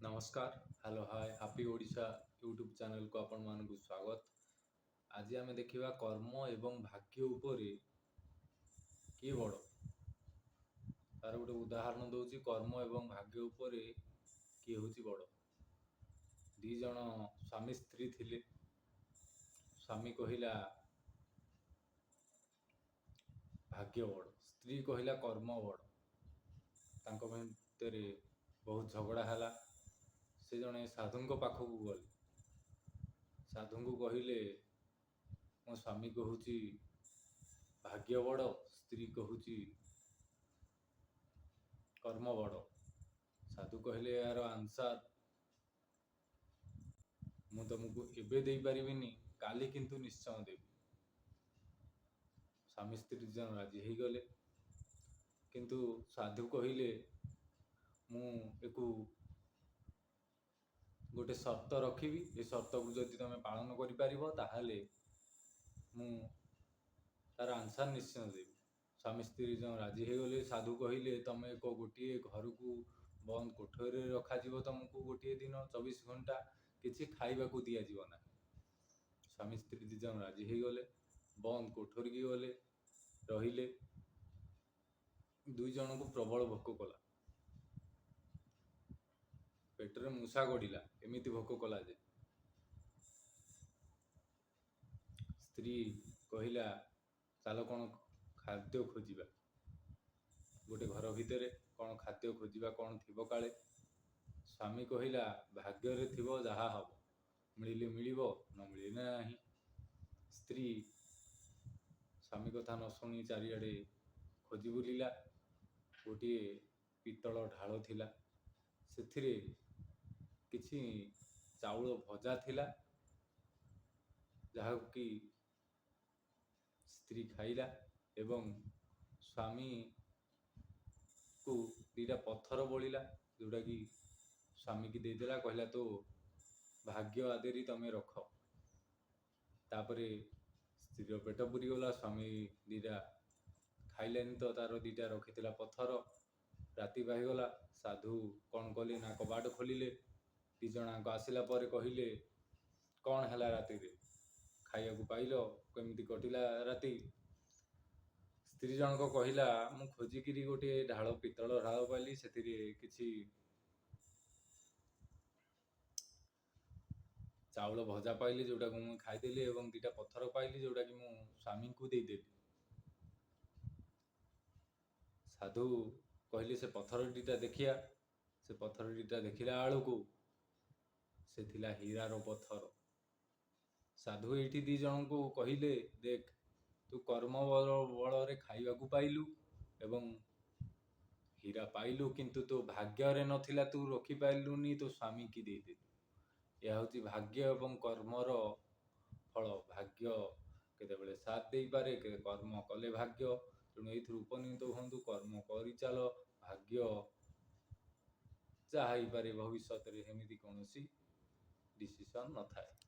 नमस्कार hello hi happy Odisha YouTube channel को आपण मानकु स्वागत। आज आम देखा कर्म एवं भाग्य उपरे किए बड़ तार गोटे उदाहरण दूसरी कर्म एवं भाग्य उपरे किए हूँ बड़। दी जन स्वामी स्त्री थिले। स्वामी कहला भाग्य बड़, स्त्री कहला कर्म बड़। तांको भितर बहुत झगड़ा है। से जने साधु पाखक गले। साधु को कहले मो स्वामी कहूची भाग्य बड़, स्त्री कहूची कर्म बड़। साधु कहले यार आंसर मु तुमको एबे दे पारिबिनी, काली किंतु निश्चय देवी। स्वामी स्त्री जन राजी हो गले। किंतु साधु कहले मु एको गोटे शर्त रखी। ए शर्त को जदि तुम पालन करि परिबो ताहाले मु तार आंसर निश्चय देवी। स्वामी स्त्री जन राजी हो गले। साधु कहले तुम एक गोटे घर को बंद कोठरी रखा जीवो, तुमको गोटे दिन 24 घंटा किसी खाइबा को दिया जीवो ना। स्वामी स्त्री दी जन राजी हो गले। बंद कोठरी की गले, रहिले। दुई जन को प्रबल भोक कला। पेटरे मूषा गड़िला, एमिति भोक कला जे स्त्री कहला चल कौन खाद्य खोजा। गोटे घर भितर कौन खाद्य खोजा, कौन थी काले। स्वामी कहला भाग्य रे थिबो जहा हबो, मिलिले मिलिबो न मिलिले नाही। स्त्री स्वामी कथा न शुणी चारिआडे खोजी बुलिला। गोटे पितल ढाल थिला, सेथिरे किछि चाउल भजा थिला, जहा कि स्त्री खाइला। एवं स्वामी को दीटा पत्थर बोलिला, जोटा कि स्वामी की देदेला। कहला तो भाग्य आदेरी तमें रख। तापरे स्त्री पेट पुरी गला। स्वामी दीटा खाइलानी तो तार दीटा रखी पत्थर। राति पाईगला। साधु कौन कले ना कबाट खोलिले। दी जणाक आसिला परे कहिले कौन है राति रे, खाइया को पाइल, केमिति कटिला राति। स्त्री जनक कहला मु खोजिकी गोटे ढाल पितल ढाल पाइली, सेथिरे किछि चाउल भजा पाइली जोटा को मुझे खाईदेली, एवं दीटा पत्थर पाइली जोटा कि मु स्वामी को देदेली। साधु कहली से पत्थर दीटा देखिया। से पत्थर दीटा देखिला आलू को से थिला हीरार पत्थर। साधु एठी दी जन को कहले देख तू कर्म बल रे खाइबा को पाइलु एवं हीरा पाइलु, किंतु तो भाग्य रे नथिला, तू रखी पाइलुनी, तो स्वामी की देदेलु। यह हूँ भाग्य एवं कर्मर फल। भाग्य केतेबेले साथ दे पारे, के कर्म कले भाग्य। तेणु ये उपनीत हूँ, कर्म करि चल, भाग्य जहाँ पारे भविष्य में हेमिति कौन डिसीजन न थाए।